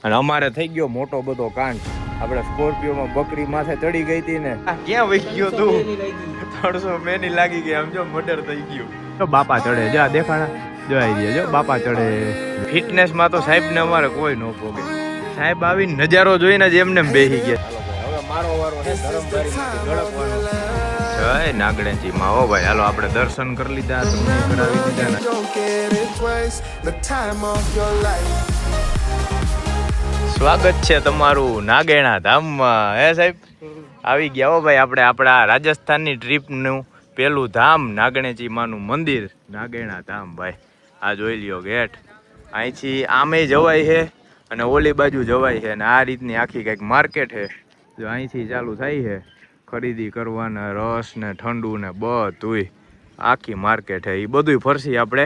અને અમારે થઈ ગયો મોટો બધો કાંડ. આપણે સ્કોર્પિયોમાં બકરી માથે ચડી ગઈ હતી ને, ક્યાં વહી ગયો તું? 300 મેની લાગી ગઈ. આમ જો મર્ડર થઈ ગયું. તો બાપા ચડે જા દેખાણા જોઈ રહ્યા જો બાપા ચડે. ફિટનેસ માં તો સાહેબ ને અમારે કોઈ ન પોગે. સાહેબ આવીને નજારો જોઈને જ એમને બેસી ગયા. હવે મારો વારો છે ધરમબારીમાંથી ગળકવાનો. જય નાગણેજી માં. હો ભાઈ હાલો આપણે દર્શન કરી લીધા, તમને કરાવી દીધા ને. સ્વાગત છે તમારું નાગેણા ધામમાં. હે સાહેબ આવી ગયા હો ભાઈ આપણે આપણા રાજસ્થાનની ટ્રીપનું પેલું ધામ નાગણેજી માનું મંદિર નાગેણા ધામ. ભાઈ આ જોઈ લ્યો ગેટ. અહીંથી આમે જવાય છે અને ઓલી બાજુ જવાય છે અને આ રીતની આખી કંઈક માર્કેટ છે. જો અહીંથી ચાલુ થાય છે ખરીદી કરવાના, રસ ને ઠંડુ ને બધુંય આખી માર્કેટ છે. એ બધુંય ફરસી આપણે.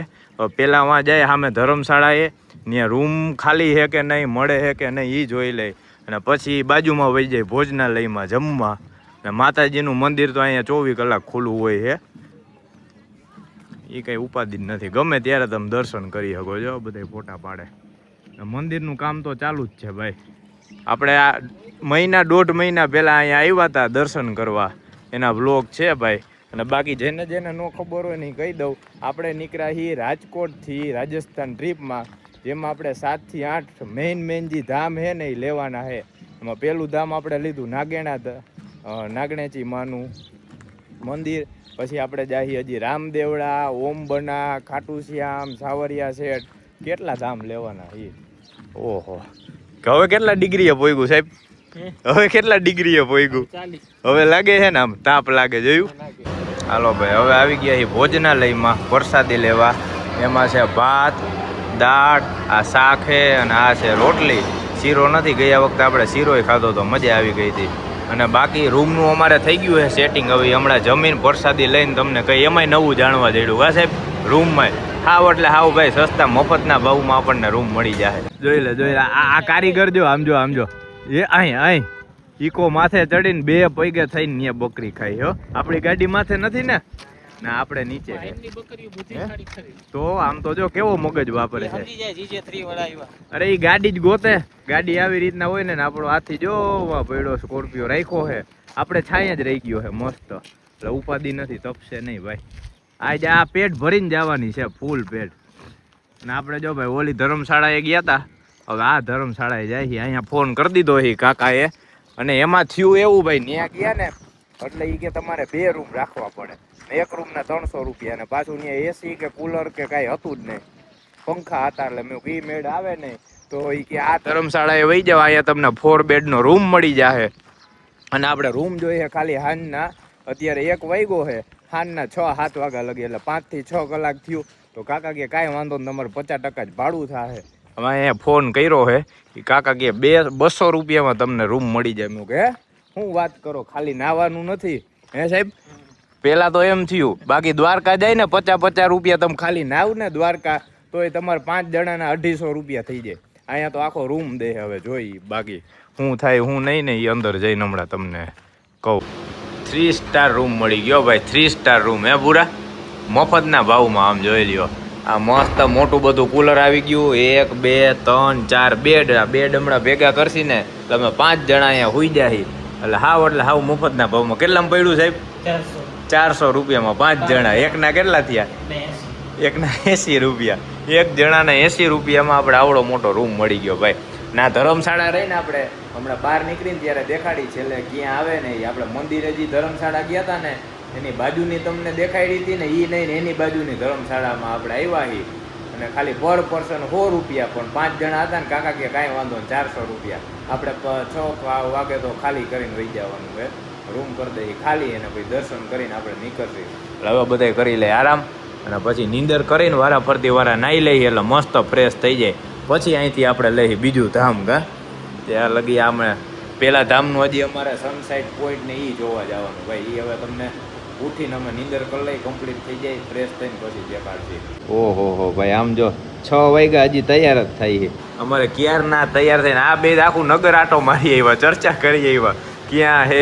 પહેલાં વાં જાય સામે ધર્મશાળાએ, ત્યાં રૂમ ખાલી છે કે નહીં, મળે છે કે નહીં એ જોઈ લે. અને પછી બાજુમાં વહી જાય ભોજનાલયમાં જમવા. અને માતાજીનું મંદિર તો અહીંયા 24 કલાક ખુલ્લું હોય છે. એ કંઈ ઉપાધિ નથી, ગમે ત્યારે તમે દર્શન કરી શકો છો. બધા ફોટા પાડે. મંદિરનું કામ તો ચાલુ જ છે ભાઈ. આપણે આ મહિના 1.5 મહિના પહેલાં અહીંયા આવ્યા હતા દર્શન કરવા, એના બ્લોગ છે ભાઈ. અને બાકી જેને જેને ન ખબર હોય ને એ કહી દઉં, આપણે નીકળ્યા છીએ રાજકોટથી રાજસ્થાન ટ્રીપમાં, જેમાં આપણે 7 થી 8 મેઇન જે ધામ છે ને એ લેવાના છે. એમાં પહેલું ધામ આપણે લીધું નાગણેજી માનું મંદિર. પછી આપણે જાહી હજી રામદેવડા, ઓમબના, ખાટુશ્યામ, સાવરિયા શેઠ, કેટલા ધામ લેવાના એ. ઓહો હવે કેટલા ડિગ્રીએ પોઈગું સાહેબ? હવે કેટલા ડિગ્રીએ પોઈગું? હવે લાગે છે ને આમ તાપ લાગે જોયું. હાલો ભાઈ હવે આવી ગયા એ ભોજનાલયમાં પ્રસાદી લેવા. એમાં છે ભાત, દાળ, આ શાક છે અને આ છે રોટલી. શીરો નથી, ગયા વખતે આપણે શીરોય ખાધો તો મજા આવી ગઈ હતી. અને બાકી રૂમનું અમારે થઈ ગયું છે સેટિંગ. હવે હમણાં જમીન પ્રસાદી લઈને તમને કંઈ એમાંય નવું જાણવા જડ્યું. હા સાહેબ રૂમમાં હાવ એટલે હાવ ભાઈ સસ્તા મફતના ભાવમાં આપણને રૂમ મળી જાય. જોઈ લે આ કારીગર જો આમ જો એ અહીં ઈકો માથે ચડીને 2 પૈગે થઈને ત્યાં બકરી ખાઈ. હો આપણી ગાડી માથે નથી ને, ના આપણે નીચે તો આમ તો જો કેવો મગજ વાપરે છે. અરે એ ગાડી જ ગોતે. ગાડી આવી રીતના હોય ને આપણો હાથી જો પડ્યો સ્કોર્પિયો રાખ્યો છે. આપણે છાંય જ રહી ગયો છે મસ્ત, એટલે ઉપાધિ નથી, તપશે નહીં ભાઈ. આજે આ પેટ ભરીને જવાની છે ફૂલ પેટ. અને આપણે જો ભાઈ ઓલી ધર્મશાળાએ ગયા હતા, હવે આ ધર્મશાળાએ જાય છે. અહીંયા ફોન કરી દીધો છે કાકાએ. અને એમાં થયું એવું ભાઈ, ત્યાં ગયા ને એટલે એ કે તમારે 2 રૂમ રાખવા પડે. એક રૂમના 300 રૂપિયા. અને પાછું ત્યાં એસી કે કુલર કે કાંઈ હતું જ નહીં, પંખા હતા. એટલે મેં ઈ મેળ આવે નહીં તો એ કે આ ધર્મશાળાએ વહી જાવ, અહીંયા તમને 4 બેડનો રૂમ મળી જાય. અને આપણે રૂમ જોઈએ ખાલી હાંજના, અત્યારે 1 વાગ્યો છે, હાંજના 6-7 વાગ્યા લગી, એટલે 5 થી 6 કલાક થયું. તો કાકા કે કાંઈ વાંધો નહીં, તમારે 50% જ ભાડું થાય. હવે અહીંયા ફોન કર્યો છે એ કાકા કે 200 રૂપિયામાં તમને રૂમ મળી જાય. મેં કે શું વાત કરો, ખાલી નાવાનું નથી હે સાહેબ? પેલા તો એમ થયું, બાકી દ્વારકા જાય ને 50-50 રૂપિયા તમે ખાલી નાવ ને દ્વારકા, તો એ તમારે 5 જણાના 250 રૂપિયા થઈ જાય. અહીંયા તો આખો રૂમ દે. હવે જોઈ બાકી શું થાય શું નહીં ને એ અંદર જઈને હમણાં તમને કહું. 3 સ્ટાર રૂમ મળી ગયો ભાઈ, 3 સ્ટાર રૂમ હે પૂરા મફતના ભાવમાં. આમ જોઈ લ્યો, આ મસ્ત મોટું બધું કુલર આવી ગયું. 1 2 3 4 બેડ. આ બેડ હમણાં ભેગા કરશી ને તમે 5 જણા અહીંયા હુઈ જાય. એટલે હાવ મફતના ભાવમાં. કેટલામાં પડ્યું સાહેબ? 400 રૂપિયામાં 5 જણા. એકના કેટલા થયા? એકના 80 રૂપિયા. 1 જણાના 80 રૂપિયામાં આપણે આવડો મોટો રૂમ મળી ગયો ભાઈ. ના ધર્મશાળા રહીને આપણે હમણાં બહાર નીકળીને ત્યારે દેખાડી છેલ્લે ક્યાં આવે ને એ આપણે મંદિરે જે ધર્મશાળા ગયા હતા ને એની બાજુની તમને દેખાડી હતી ને, એ નહીં એની બાજુની ધર્મશાળામાં આપણે આવ્યા છીએ. અને ખાલી પર પર્સન 100 રૂપિયા. પણ 5 જણા હતા ને કાકા કે કાંઈ વાંધો નહીં 400 રૂપિયા. આપણે 6 વાગે તો ખાલી કરીને વહી જવાનું છે, રૂમ કરી દઈએ ખાલી. અને પછી દર્શન કરીને આપણે નીકળીએ. હવે બધા કરી લે આરામ. અને પછી નીંદર કરીને વારા ફરતી વારા નાહી લઈએ એટલે મસ્ત ફ્રેશ થઈ જાય. પછી અહીંથી આપણે લઈએ બીજું ધામ. ત્યાં લગી આમે પેલા ધામનું હજી અમારે સનસાઇટ પોઈન્ટ ને એ જોવા જવાનું ભાઈ. એ હવે તમને ઉઠીને અમે નીંદર કરી લઈ, કમ્પ્લીટ થઈ જાય, ફ્રેશ થઈને પછી દેખાડશે. ઓહો ભાઈ આમ જો 6 વાગ્યા હજી તૈયાર જ થાય છે. અમારે ક્યાર ના તૈયાર થઈને આ બે આખું નગર આટો મારી આવ્યા, ચર્ચા કરી આવ્યા ક્યાં હે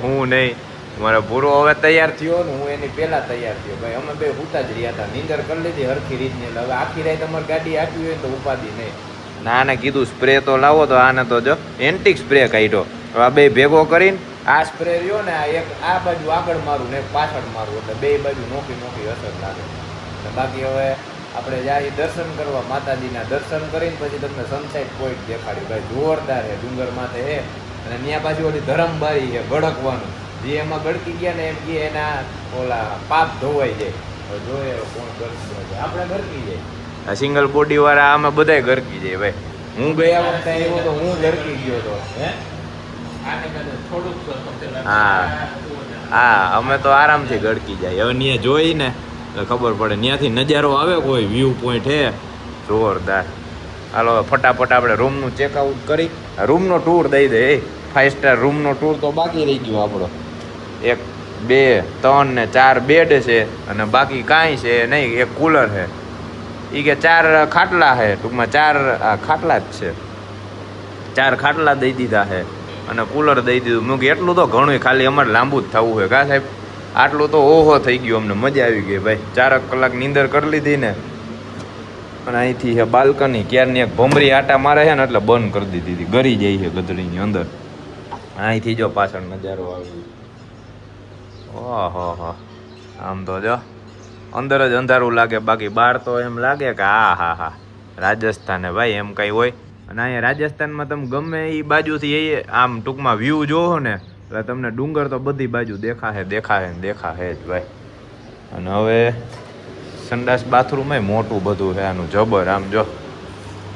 હું નહીં. મારો પૂરો હવે તૈયાર થયો ને હું એની પહેલા તૈયાર થયો ભાઈ. અમે બે હુતા જ રહ્યા હતા, નીંદર કરી લીધી હરખી રીતની. એટલે હવે આખી રાત અમારી ગાડી આપી હોય તો ઉપાધિ નહીં. આને કીધું સ્પ્રે તો લાવો તો આને તો જો એન્ટિક સ્પ્રે કાઢ્યો. આ બે ભેગો કરીને આ સ્પ્રે રહ્યો ને આ એક આ બાજુ આગળ મારું ને એક પાછળ મારું એટલે બે બાજુ નોખી નોખી અસર લાગે. બાકી હવે આપણે જાય દર્શન કરવા, માતાજીના દર્શન કરીને પછી તમને સનસાઇટ પોઈન્ટ દેખાડ્યું. ભાઈ જોરદાર છે, ડુંગર માથે છે અને ત્યાં પાછી ઓલી ધરમબારી છે ગળકવાનું. જે એમાં ગળકી ગયા ને એમ કે એના ઓલા પાપ ધોવાઈ જાય. હવે જોઈએ કોણ ગરકી જાય, આપણે ગરકી જાય. આ સિંગલ બોડી વાળા આમાં બધાય ગરકી જાય ભાઈ. હું ગયા વખતે આવ્યો તો હું ગરકી ગયો તો. હે હા હા, અમે તો આરામથી ગળકી જાય. હવે ત્યાં જોઈ ને ખબર પડે, ત્યાંથી નજારો આવે, કોઈ વ્યૂ પોઈન્ટ હે જોરદાર. હાલો ફટાફટ આપણે રૂમનું ચેકઆઉટ કરી રૂમનો ટૂર દઈ દે. 5 સ્ટાર રૂમનો ટૂર તો બાકી રહી ગયો આપણો. 1 2 3 ને 4 બેડ છે અને બાકી કાંઈ છે નહીં. એક કુલર છે, એ કે 4 ખાટલા છે, ટૂંકમાં 4 ખાટલા જ છે. 4 ખાટલા દઈ દીધા છે અને કુલર દઈ દીધું. મેં એટલું તો ઘણું, ખાલી અમારે લાંબુ જ થવું છે કા સાહેબ. આટલું તો ઓહો થઈ ગયું, અમને મજા આવી ગઈ ભાઈ. 4 કલાક નીંદર કરી લીધી ને. અને અહીંથી છે બાલ્કની. ક્યારની એક ભમરી આટા મારે છે ને એટલે બંધ કરી દીધી હતી, ગરી જાય છે ગધડીની અંદર. અહીંથી જો પાછળ નજારો આવી. ઓહો, આમ તો જો અંદર જ અંધારું લાગે, બાકી બહાર તો એમ લાગે કે હા રાજસ્થાન ભાઈ એમ કઈ હોય. અને અહીંયા રાજસ્થાનમાં તમે ગમે એ બાજુથી આમ ટૂંકમાં વ્યૂ જોવો ને એટલે તમને ડુંગર તો બધી બાજુ દેખાશે જ ભાઈ. અને હવે સંડાસ બાથરૂમ મોટું બધું છે આનું જબર. આમ જો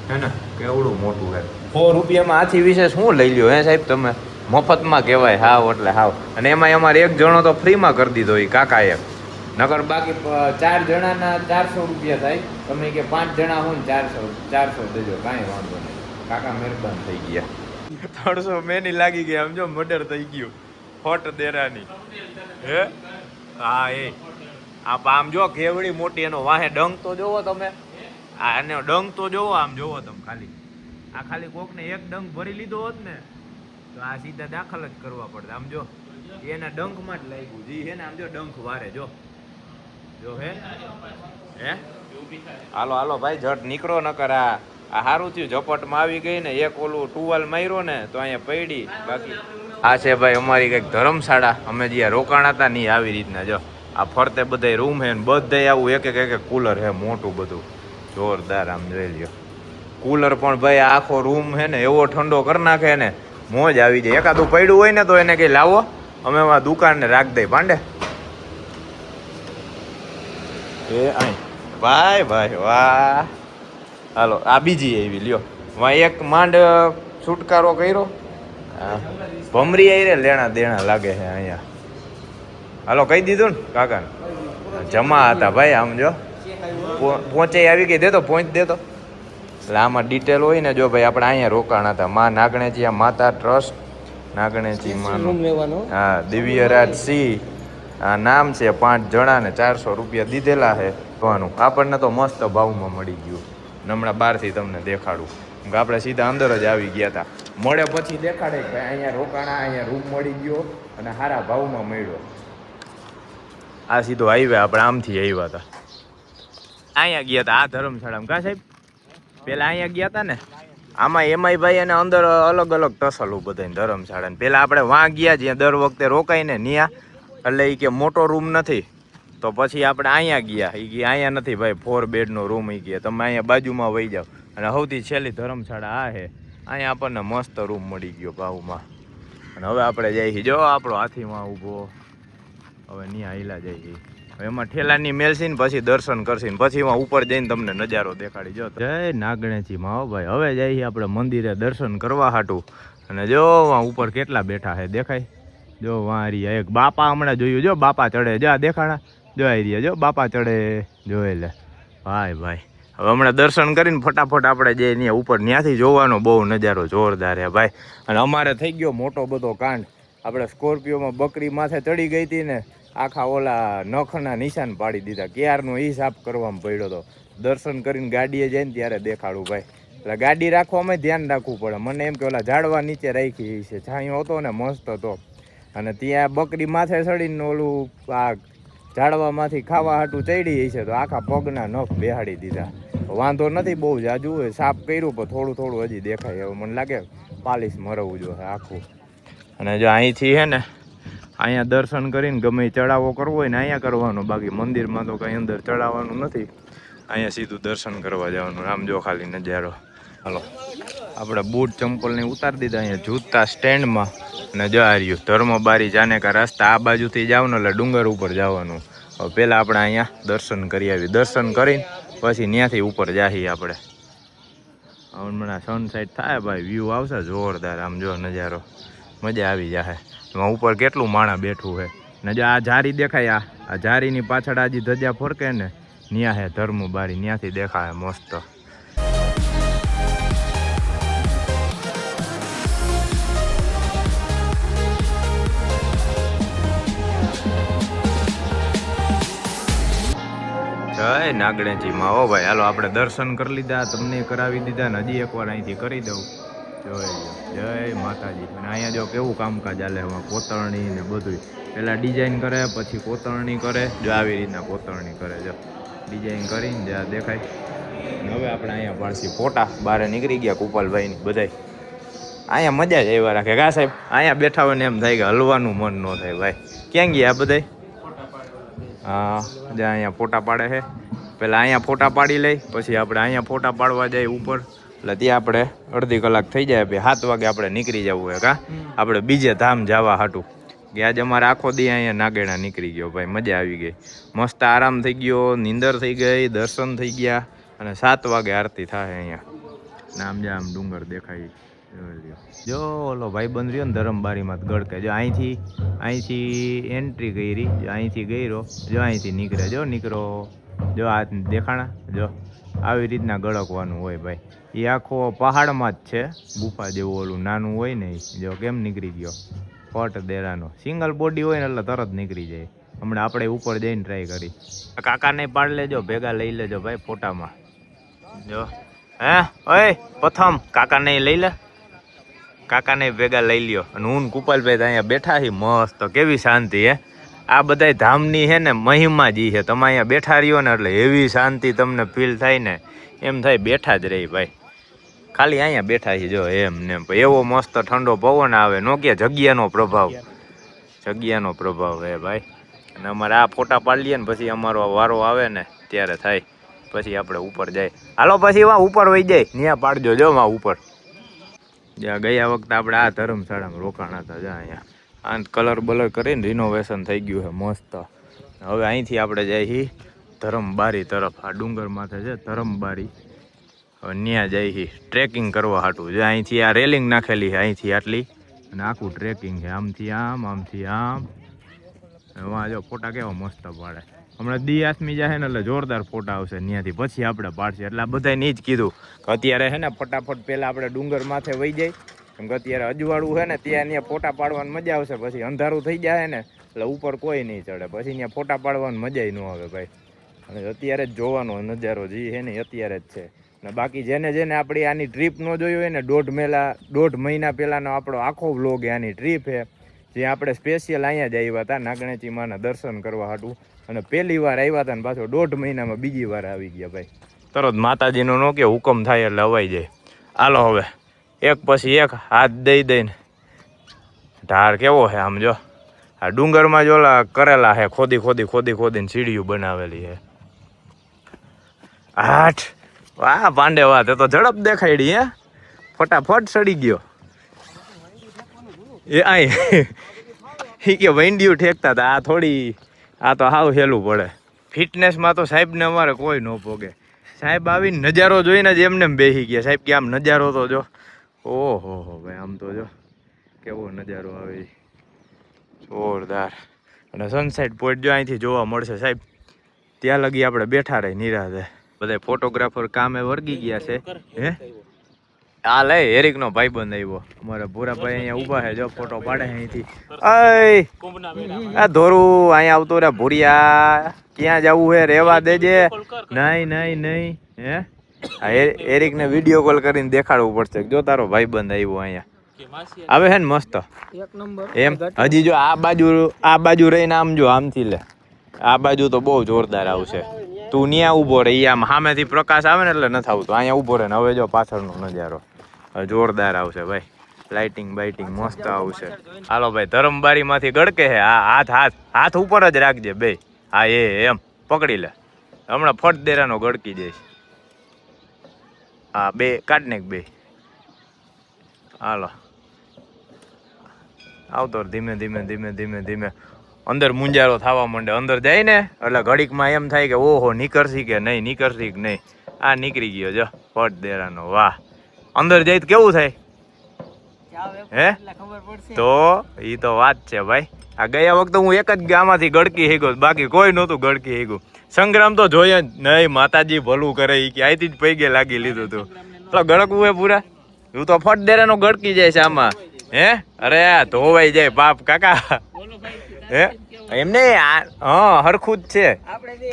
હે ને કેવડું મોટું છે. 100 રૂપિયામાં આથી વિશેષ શું લઈ લ્યો હે સાહેબ તમે? મફતમાં કહેવાય હાવ એટલે હાવ. અને એમાં અમારે એક જણો તો ફ્રીમાં કરી દીધો એ કાકા એક. નકર બાકી 4 જણાના 400 રૂપિયા થાય. તમે કે 5 જણા હોય ને 400 દેજો, કાંઈ વાંધો નહીં. કાકા મહેરબાન થઈ ગયા. 300 મેની લાગી ગઈ. આમ જો મર્ડર થઈ ગયું હોટ દેરાની. હે હા એ આમ જો કેવડી મોટી, એનો વાહે ડંગ તો જોવો તમે. એનો ડંગ તો જોવો, આમ જોવો તમે ખાલી. આ ખાલી કોકને એક ડંગ ભરી લીધો હોત ને તો આ સીધા દાખલ જ કરવા પડે. આમ જો એના ડંખમાં જ લાગ્યું. જી હે ને આમ જો ડંખ વારે જો હે હાલો ભાઈ ઝટ નીકળો. નકર આ સારું થયું ઝપટમાં આવી ગઈ ને. એક ઓલું ટુવાલ માર્યો ને તો અહીંયા પડી. બાકી આ છે ભાઈ અમારી કંઈક ધર્મશાળા. અમે જ્યાં રોકાણા હતા ને આવી રીતના જો આ ફરતે બધા રૂમ છે ને બધા આવું એક એક કુલર છે મોટું બધું જોરદાર. આમ જોઈ લ્યો કુલર પણ ભાઈ આખો રૂમ છે ને એવો ઠંડો કરી નાખે ને મોજ આવી જાય. એકાદું પડ્યું હોય ને તો એને કંઈ લાવો, અમે આ દુકાનને રાખ દઈ પાંડે. અહીં ભાઈ વાહ. હાલો આ બીજી એવી લ્યો. એક માંડ છુટકારો કર્યો. ભમરી આવી રે લેણા દેણા લાગે છે અહીંયા. હાલો કહી દીધું ને કાકાને જમા હતા ભાઈ. આમ જો પહોંચે આવી ગઈ, દેતો પહોંચ દેતો. એટલે આમાં ડિટેલ હોય ને જો ભાઈ આપણે અહીંયા રોકાણા હતા. માં નાગણેજી માતા ટ્રસ્ટ નાગણેજી માનું. હા દિવ્યરાજ સિંહ આ નામ છે. 5 જણાને 400 રૂપિયા દીધેલા છે જોવાનું. આપણને તો મસ્ત ભાવમાં મળી ગયું. હમણાં બહારથી તમને દેખાડું. આપણે સીધા અંદર જ આવી ગયા હતા. મળે પછી દેખાડે કે અહીંયા રોકાણા, અહીંયા રૂમ મળી ગયો અને સારા ભાવમાં મળ્યો. આ સીધો હાઈવે આપણે આમથી આવ્યા હતા. અહીંયા ગયા હતા આ ધર્મશાળામાં કા સાહેબ. પેલા અહીંયા ગયા હતા ને આમાં એમાંય ભાઈ અને અંદર અલગ અલગ તસલું બધાને ધર્મશાળા. પેલા આપણે વાં ગયા જ્યાં દર વખતે રોકાય ને ત્યાં. એટલે એ કે મોટો રૂમ નથી તો પછી આપણે અહીંયા ગયા. એ કે અહીંયા નથી ભાઈ 4 બેડનો રૂમ. એ કે તમે અહીંયા બાજુમાં વહી જાઓ. અને સૌથી છેલ્લી ધર્મશાળા આ છે. અહીંયા આપણને મસ્ત રૂમ મળી ગયો ભાવમાં. અને હવે આપણે જઈએ જો આપણો હાથીમાં ઊભો. હવે ત્યાં હિલા જઈએ. એમાં ઠેલાની મેલશી ને પછી દર્શન કરશી ને પછી એમાં ઉપર જઈને તમને નજારો દેખાડી. જો જય નાગણેજી માં. હો ભાઈ હવે જઈએ આપણે મંદિરે દર્શન કરવા હાટું. અને જો ઉપર કેટલા બેઠા છે દેખાય. જો વાંરિયા એક બાપા હમણાં જોયું. જો બાપા ચડે જો દેખાણા. જો આવી રહ્યા જો બાપા ચડે જોઈ લે ભાઈ. હવે હમણાં દર્શન કરીને ફટાફટ આપણે જઈએ ત્યાં ઉપર. ત્યાંથી જોવાનો બહુ નજારો જોરદાર હે ભાઈ. અને અમારે થઈ ગયો મોટો બધો કાંડ. આપણે સ્કોર્પિયોમાં બકરી માથે ચડી ગઈ હતી ને આખા ઓલા નખના નિશાન પાડી દીધા. ક્યારનો એ સાફ કરવામાં પડ્યો હતો. દર્શન કરીને ગાડીએ જઈને ત્યારે દેખાડું ભાઈ. એટલે ગાડી રાખવામાં ધ્યાન રાખવું પડે. મને એમ કે ઓલા ઝાડવા નીચે રાખી છે. છાંયો હતો ને મસ્ત હતો. અને ત્યાં બકરી માથે ચડીને ઓલું આ ઝાડવામાંથી ખાવા હાટું ચડી છે તો આખા પગના નખ બેહાડી દીધા. વાંધો નથી બહુ જાજુ હોય, સાફ કર્યું પણ થોડું થોડું હજી દેખાય. હવે મને લાગે પાલિશ મરવું જોઈએ આખું. અને જો અહીંથી હે ને અહીંયા દર્શન કરીને ગમે ચડાવો કરવો હોય ને અહીંયા કરવાનો, બાકી મંદિરમાં તો કંઈ અંદર ચડાવવાનું નથી. અહીંયા સીધું દર્શન કરવા જવાનું. આમ જો ખાલી નજારો. હાલો આપણે બૂટ ચંપલને ઉતારી દીધા અહીંયા જૂતા સ્ટેન્ડમાં. અને જો આ રહ્યું ધર્મબારી જાને કા રસ્તા. આ બાજુથી જાવ ને એટલે ડુંગર ઉપર જવાનું. હવે પહેલાં આપણે અહીંયા દર્શન કરી આવી. દર્શન કરીને પછી ત્યાંથી ઉપર જાહી આપણે. હમણાં સનસેટ થાય ભાઈ, વ્યૂ આવશે જોરદાર. આમ જો નજારો મજા આવી જાય. એમાં ઉપર કેટલું માણા બેઠું છે ને જો આ જારી દેખાય. આ જારીની પાછળ આજી ધજા ફરકે ને ન્યા હે ધર્મબારી, ત્યાંથી દેખાય મસ્ત. જય નાગણેજીમાં. હો ભાઈ હાલો આપણે દર્શન કરી લીધા, તમને કરાવી દીધા ને હજી એકવાર અહીંથી કરી દઉં. જય માતાજી. અને અહીંયા જો કેવું કામકાજ ચાલે એમાં, કોતરણી ને બધું. પહેલાં ડિઝાઇન કરે પછી કોતરણી કરે. જો આવી રીતના કોતરણી કરે. જો ડિઝાઇન કરીને જ્યાં દેખાય. હવે આપણે અહીંયા પાડશી ફોટા. બહાર નીકળી ગયા કુપાલભાઈની બધાય. અહીંયા મજા જ આવ્યા રાખે કા સાહેબ. અહીંયા બેઠા હોય ને એમ થાય કે હલવાનું મન ન થાય ભાઈ. ક્યાં ગયા આ બધાય? હા જ્યાં અહીંયા ફોટા પાડે છે. પહેલાં અહીંયા ફોટા પાડી લઈ, પછી આપણે અહીંયા ફોટા પાડવા જાય ઉપર. એટલે ત્યાં આપણે અડધી કલાક થઈ જાય. 7 વાગે આપણે નીકળી જવું હોય કા આપણે બીજે ધામ જવા હાટું. કે આજે અમારે આખો દી અહીંયા નાગેણા નીકળી ગયો ભાઈ. મજા આવી ગઈ, મસ્ત આરામ થઈ ગયો, નીંદર થઈ ગઈ, દર્શન થઈ ગયા. અને 7 વાગે આરતી થાય અહીંયા. નામ જા આમ ડુંગર દેખાય. જો ઓલો ભાઈ બંધ રહ્યો ને ધરમબારીમાં ગળકે. જો અહીંથી એન્ટ્રી કરી. જો અહીંથી ગયો. જો અહીંથી નીકળે. જો નીકળો. જો આ દેખાણા. જો આવી રીતના ગળકવાનું હોય ભાઈ. એ આખો પહાડમાં જ છે, ગુફા જેવું ઓલું નાનું હોય ને. જો કેમ નીકળી ગયો ફટ દેરાનો. સિંગલ બોડી હોય ને એટલે તરત નીકળી જાય. હમણાં આપણે ઉપર જઈને ટ્રાય કરી. કાકાને પાડ લેજો, ભેગા લઈ લેજો ભાઈ ફોટામાં. જો હે ઓય પ્રથમ કાકાને લઈ લે. કાકાને ભેગા લઈ લ્યો. અને હું કુપાલભાઈ અહીંયા બેઠા છીએ મસ્ત. કેવી શાંતિ હે. આ બધા ધામની હે ને મહિમા જ છે. તમે અહીંયા બેઠા રહ્યો ને એટલે એવી શાંતિ તમને ફીલ થાય ને, એમ થાય બેઠા જ રહી ભાઈ. ખાલી અહીંયા બેઠા છીએ જો એમ ને એવો મસ્ત ઠંડો પવન આવે. નો કે જગ્યાનો પ્રભાવ હે ભાઈ. અને અમારે આ ફોટા પાડી લઈએ ને પછી અમારો વારો આવે ને ત્યારે થાય. પછી આપણે ઉપર જાય. હાલો પછી વા ઉપર વહી જાય. ત્યાં પાડજો જો માં ઉપર. જ્યાં ગયા વખતે આપણે આ ધર્મશાળામાં રોકાણા હતા. જ્યાં અહીંયા આ કલર બલર કરીને રિનોવેશન થઈ ગયું છે મસ્ત. હવે અહીંથી આપણે જઈએ ધરમબારી તરફ. આ ડુંગર માથે છે ધરમબારી. હવે ત્યાં જઈએ ટ્રેકિંગ કરવા હાટું. જે અહીંથી આ રેલિંગ નાખેલી છે અહીંથી આટલી, અને આખું ટ્રેકિંગ છે. આમથી આમ આમથી આમ. વાં જો ફોટા કેવા મસ્ત પાડે. હમણાં દી આસમી જાય ને એટલે જોરદાર ફોટા આવશે ત્યાંથી. પછી આપણે પાડશે. એટલે આ બધાને જ કીધું કે અત્યારે છે ને ફટાફટ પહેલાં આપણે ડુંગર માથે વહી જાય. કેમ કે અત્યારે અજવાળું છે ને ત્યાં ફોટા પાડવાની મજા આવશે. પછી અંધારું થઈ જાય ને એટલે ઉપર કોઈ નહીં ચડે. પછી ત્યાં ફોટા પાડવાની મજા ન આવે ભાઈ. અને અત્યારે જ જોવાનો નજારો જે છે ને અત્યારે જ છે. અને બાકી જેને આપણી આની ટ્રીપ ન જોઈ હોય ને, 1.5 મહિના પહેલાંનો આપણો આખો વ્લોગ આની ટ્રીપ છે. જે આપણે સ્પેશિયલ અહીંયા જ આવ્યા હતા નાગણેજી માના દર્શન કરવા હાટું. અને પહેલી વાર આવ્યા હતા ને પાછો 1.5 મહિનામાં બીજી વાર આવી ગયા ભાઈ. તરત માતાજીનો નો કે હુકમ થાય એટલે અવાઈ જાય. હાલો હવે એક પછી એક હાથ દઈને. ઢાર કેવો છે આમ જો. આ ડુંગરમાં જ ઓલા કરેલા છે, ખોદીને સીડીઓ બનાવેલી છે. આઠ વાહ પાંડે વાહ, તે તો ઝડપ દેખાડી હે. ફટાફટ સડી ગયો. એ આય કે વૈંડિયું ઠેકતા હતા. આ થોડી આ તો હાવ હેલું પડે. ફિટનેસમાં તો સાહેબને અમારે કોઈ ન પોગે. સાહેબ આવીને નજારો જોઈને જ એમને બેસી ગયા. સાહેબ કે આમ નજારો તો જો. ઓહો ભાઈ આમ તો જો કેવો નજારો આવે જોરદાર. અને સનસેટ પોઈન્ટ જો અહીંથી જોવા મળશે સાહેબ. ત્યાં લગી આપણે બેઠા રહી નિરાતે. બધા ફોટોગ્રાફર કામે વર્ગી ગયા છે. હે આ લે એરિકનો ભાઈબંધ આવ્યો. અમારા ભૂરાભાઈ અહીંયા ઊભા છે જો ફોટો પાડે અહીંથી. આ ધોરું અહીંયા આવતો રે ભૂરિયા. ક્યાં જવું હે રેવા દેજે. નહીં હે આ એરિકને વિડીયો કોલ કરીને દેખાડવું પડશે. જો તારો ભાઈબંધ આવ્યો અહીંયા આવે છે ને મસ્ત એમ. હજી જો આ બાજુ રહીને આમ જો આમથી લે. આ બાજુ તો બહુ જોરદાર આવશે. તું ત્યાં ઊભો રહે. આમ સામેથી પ્રકાશ આવે ને એટલે નથી આવતું. અહીંયા ઊભો રહે ને હવે જો પાછળનો નજારો જોરદાર આવશે ભાઈ. લાઇટિંગ બાઇટિંગ મસ્ત આવશે. હાલો ભાઈ ધરમબારી માંથી ગડકે છે. હાથ ઉપર જ રાખજે બે. હા એમ પકડી લે. હમણાં ફટ દેરાનો ગડકી જઈશ. હા બે કાઢ ને બે. હાલો આવતો ધીમે ધીમે ધીમે ધીમે ધીમે. અંદર મુંજારો થવા માંડે. અંદર જાય ને એટલે ઘડીકમાં એમ થાય કે ઓહો નીકળશી કે નહીં, નીકળશી કે નહીં. આ નીકળી ગયો જો ફટ દેરાનો. વાહ અંદર જાય તો કેવું થાય હે? તો ઈ તો વાત છે ભાઈ. આ ગયા વખતે હું એક જ આમાંથી ગડકી હેગો, બાકી કોઈ નહોતું ગડકી હેગું. સંગ્રામ તો જોઈએ જ નહીં. માતાજી ભલું કરે ઈ કે આઈથી જ પૈગે લાગી લીધું તું. તો ગડકવું હે પૂરા. હું તો ફટ દેરાનો ગડકી જાય છે આમાં. હે અરે ધોવાઈ જાય બાપ કાકા. હે એમને હા હરખું જ છે.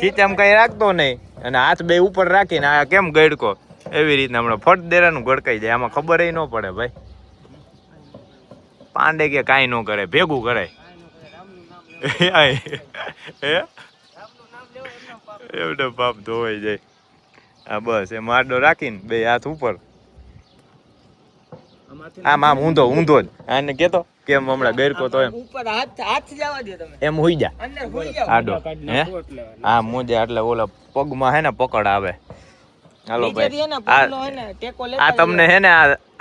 ખીચામ કઈ રાખતો નહીં અને હાથ બે ઉપર રાખીને આ કેમ ગડકો એવી રીતના હમણાં ફટ દેરાનું ગડકાઈ જાય. આમાં ખબર ન પડે ભાઈ. પાંડે કે કાંઈ ન કરે, ભેગું કરાય. એવડો બાપ ધોવાઈ જાય. હા બસ એ મારડો રાખીને બે હાથ ઉપર. આમ ઊંધો જ. આને કેતો કેમ હમણાં ગરકો તો એમ હુઈ જા આડો. હે હા મોજા એટલે ઓલા પગમાં હે ને પકડ આવે. હાલો ભાઈ આ તમને હે ને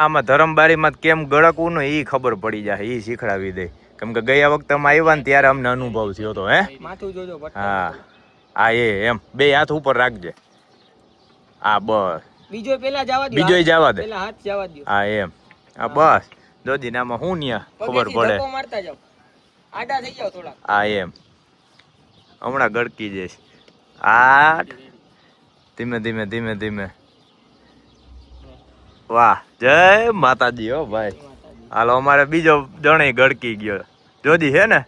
આમાં ધરમબારીમાં કેમ ગળકવું ને ઈ ખબર પડી જાય. ઈ શીખડાવી દે. કેમ કે ગયા વખતે અમે આવ્યા ને ત્યારે અમને અનુભવ થયો હતો. હે હા હા એમ બે હાથ ઉપર રાખજે. હા બસ બીજો જવા દે. હા એમ હા બસ જોજી નામાં હું ન્યા ખબર પડે. હા એમ હમણાં ગડકી જઈશ. આ ધીમે ધીમે ધીમે ધીમે. વાહ જય માતાજી હો ભાઈ. હાલો અમારે બીજો જણે ગડકી ગયો. જોજી છે ને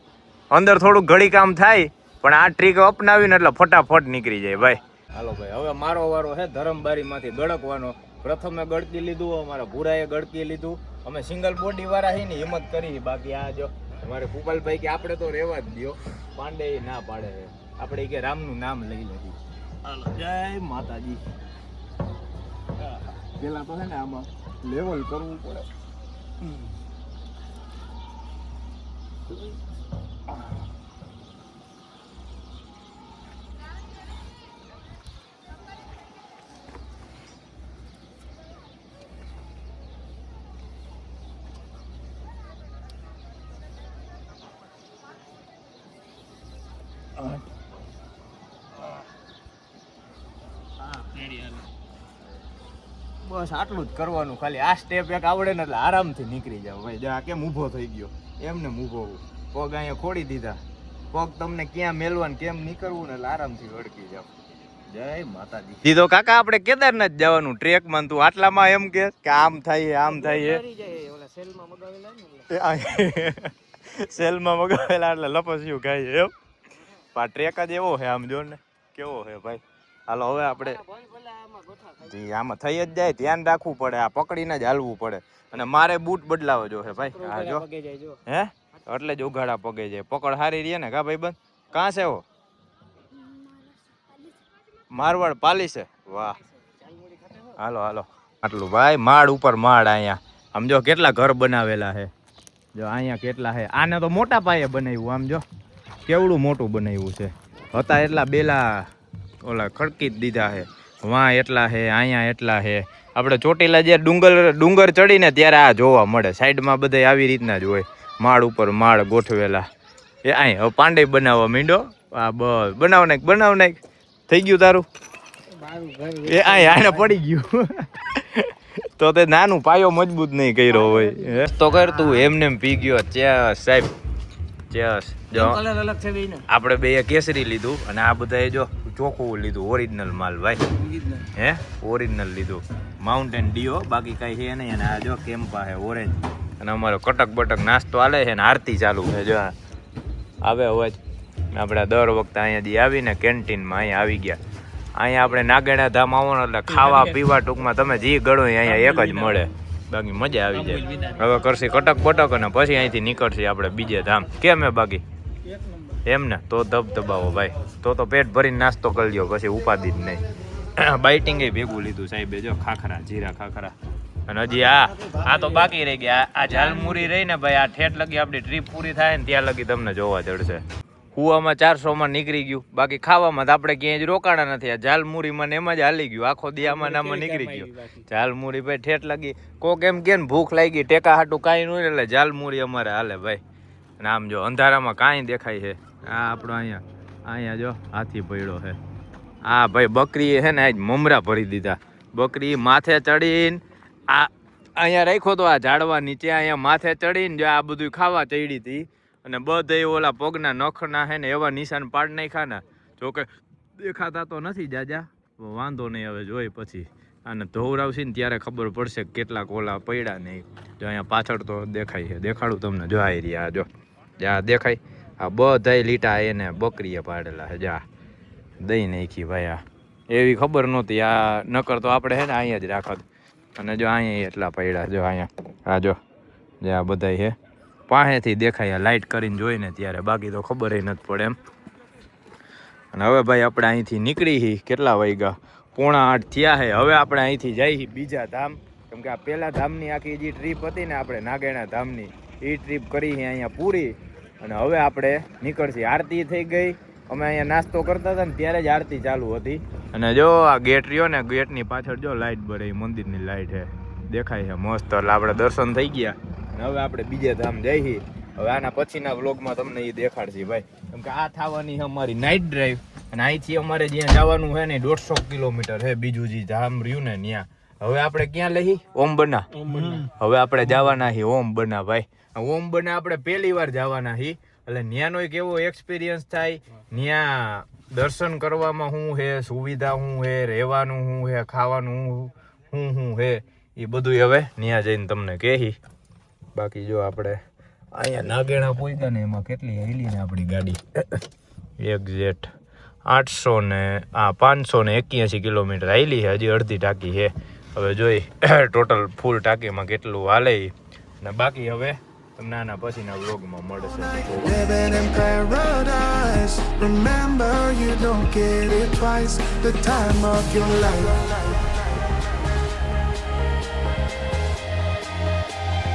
અંદર થોડુંક ઘડી કામ થાય પણ આ ટ્રીક અપનાવીને એટલે ફટાફટ નીકળી જાય ભાઈ. હાલો ભાઈ હવે મારો વારો હે ધરમબારી માંથી ગડકવાનો. પ્રથમે ગડકી લીધું, અમારા ભૂરાએ ગડકી લીધું. અમે સિંગલ બોડી વાળા હી ને હિંમત કરી. બાકી આ જો અમારે ભૂપાલભાઈ કે આપણે તો રહેવા જ દો. પાંડે ના પાડે. આપણે કે રામનું નામ લઈ લીધું. હાલો જય માતાજી. પેલા તો છે ને આમાં લેવલ કરવું પડે. બસ આટલું જ કરવાનું. ખાલી આ સ્ટેપ એક આવડે ને એટલે આરામથી નીકળી જાવ ભાઈ. જા કેમ ઊભો થઈ ગયો એમને ઊભો. પગ અહીંયા ખોડી દીધા. પગ તમને ક્યાં મેલવા ને કેમ નીકળવું ને એટલે આરામથી વળકી જાવ. જય માતાજી. સીધો કાકા આપણે કેદારનાથ જવાનું ટ્રેકમાં. તું આટલામાં એમ કે આમ થાય આમ થાય. સેલમાં મગાવેલા એટલે લપસ્યું ખાય એમ. આ ટ્રેક જ એવો છે આમ જો ને કેવો છે ભાઈ. હાલો હવે આપણે આમાં થઈ જ જાય. ધ્યાન રાખવું પડે. આ પકડીને જ હાલવું પડે. અને મારે બૂટ બદલાવો જો હે ભાઈ. હા જો હે એટલે જ ઉઘાડા પગે જાય. પકડ હારી રહે ને કા ભાઈ બંધ. કાં છે એવો મારવાડ પાલી છે. વાહ હાલો હાલો. આટલું ભાઈ માળ ઉપર માળ. અહીંયા આમ જો કેટલા ઘર બનાવેલા છે. જો અહીંયા કેટલા છે. આને તો મોટા પાયે બનાવ્યું. આમ જો કેવડું મોટું બનાવ્યું છે. હતા એટલા બેલા ઓલા ખડકી જ દીધા છે. વાં એટલા છે, અહીંયા એટલા છે. આપણે ચોટીલા જે ડુંગર ચડીને ત્યારે આ જોવા મળે. સાઈડમાં બધા આવી રીતના જ હોય. માળ ઉપર માળ ગોઠવેલા. એ અહીં હવે પાંડે બનાવવા માંડ્યો. હા બસ બનાવ નાખ થઈ ગયું તારું. એ અહીં આને પડી ગયું. તો તે નાનું પાયો મજબૂત નહીં કર્યો હોય તો કર તું એમને પી ગયો. ચેસ સાહેબ ચેસ. જો આપણે બે કેસરી લીધું અને આ બધા જો ચોખ્ખું લીધું. ઓરિજિનલ માલ ભાઈ. હે ઓરિજિનલ લીધું. માઉન્ટેન ડીઓ બાકી કઈ છે નહીં. અને આ જો કેમ્પા છે ઓરેન્જ. અને અમારો કટક બટક નાસ્તો હાલે છે ને આરતી ચાલુ છે. જો આવે અવાજ. આપણે દર વખતે અહીંયાથી આવીને કેન્ટીનમાં અહીંયા આવી ગયા. અહીંયા આપણે નાગેણા ધામ આવવાનું એટલે ખાવા પીવા ટૂંકમાં તમે જે ગળો અહીંયા એક જ મળે. બાકી મજા આવી જાય. હવે કરશે કટક બટક અને પછી અહીંથી નીકળશે આપણે બીજે ધામ. કેમ હે બાકી એમ ને તો ધબધબાવો ભાઈ, તો પેટ ભરીને નાસ્તો કરી લ્યો, પછી ઉપાધિ જ નહીં. બાઇટિંગ એ ભેગું લીધું સાહેબે, જો ખાખરા, જીરા ખાખરા. અને હજી આ તો બાકી રહી ગયા. આ ઝાલમુરી રહી ને ભાઈ, આ ઠેઠ લગી આપણી ટ્રીપ પૂરી થાય ને ત્યાં લગી તમને જોવા જડશે. કુવામાં 400માં નીકળી ગયું, બાકી ખાવામાં તો આપણે ક્યાંય જ રોકાણા નથી. આ ઝાલમુરીમાં ને એમાં જ હાલી ગયું, આખો દી આમાં નામાં નીકળી ગયો. ઝાલમુરી ભાઈ ઠેઠ લગી, કોક એમ કે ને ભૂખ લાગી ટેકા હાટું કાંઈ નહીં એટલે ઝાલમુરી અમારે હાલે ભાઈ. અને આમ જો અંધારામાં કાંઈ દેખાય છે. આ આપણો અહીંયા જો હાથી પડ્યો છે. આ ભાઈ બકરી છે ને આજ મમરા ભરી દીધા. બકરી માથે ચડીને આ અહીંયા રાખ્યો તો આ ઝાડવા નીચે, અહીંયા માથે ચડીને જો આ બધું ખાવા ચડી હતી. અને બધે ઓલા પગના નખના હે ને એવા નિશાન પાડ નાખ્યા ને, જોકે દેખાતા તો નથી જાજા, વાંધો નહીં, હવે જોઈ પછી આને ધોવરાવશે ને ત્યારે ખબર પડશે કેટલાક ઓલા પડ્યા નહીં. જો અહીંયા પાછળ તો દેખાય છે, દેખાડું તમને, જો આવી રહ્યા, જો જ્યાં દેખાય આ બધાય લીટા એને બકરીએ પાડેલા છે. જા દઈ નાખી ભાઈ, આ એવી ખબર નહોતી. આ નકર તો આપણે હે ને અહીંયા જ રાખત. અને જો અહીંયા એટલા પડ્યા, જો અહીંયા આ જો જ્યાં બધાય છે પાસેથી દેખાય, લાઇટ કરીને જોઈને ત્યારે, બાકી તો ખબર નથી પડે એમ. અને હવે ભાઈ આપણે અહીંથી નીકળી, કેટલા વાગ્યા, 7:45 થયા છે. હવે આપણે અહીંથી જઈએ બીજા ધામ, કેમ કે આ પહેલા ધામની આખી જે ટ્રીપ હતી ને આપણે નાગેણા ધામની, એ ટ્રીપ કરી અહીંયા પૂરી. અને હવે આપણે નીકળશી. આરતી થઈ ગઈ, અમે અહીંયા નાસ્તો કરતા હતા ને ત્યારે જ આરતી ચાલુ હતી. અને જો આ ગેટ રહ્યો ને, ગેટની પાછળ જો લાઇટ બળે, મંદિરની લાઇટ છે, દેખાય છે મસ્ત. એટલે આપણે દર્શન થઈ ગયા. હવે આપણે બીજે ધામ જઈએ. હવે આના પછીના વ્લોગમાં તમને એ દેખાડશે ભાઈ, કેમ કે આ થવાની અમારી નાઇટ ડ્રાઈવ. અને અહીંથી અમારે જ્યાં જવાનું છે ને 150 કિલોમીટર છે બીજું જે ધામ રહ્યું ને ત્યાં. હવે આપણે ક્યાં લઈ? ઓમ બના. હવે આપણે જવાના છીએ ઓમ બના ભાઈ. ઓમ બના આપણે પહેલી વાર જવાના છીએ, એટલે ત્યાંનો એક એવો એક્સપિરિયન્સ થાય. ત્યાં દર્શન કરવામાં શું છે, સુવિધા શું છે, રહેવાનું શું છે, ખાવાનું શું છે, એ બધું હવે ત્યાં જઈને તમને કહી. બાકી જો આપણે અહીંયા નાગેણા પહોંચ્યા ને એમાં કેટલી હેલી ને આપણી ગાડી, એક્ઝેક્ટ 581 કિલોમીટર હાલી છે. હજી અડધી ટાંકી છે. હવે જોઈ ટોટલ ફૂલ ટાંકીમાં કેટલું હાલે. અને બાકી હવે તમને આના પછીના વ્લોગમાં મળશે. Living in paradise. Remember, you don't get it twice. The time of your life.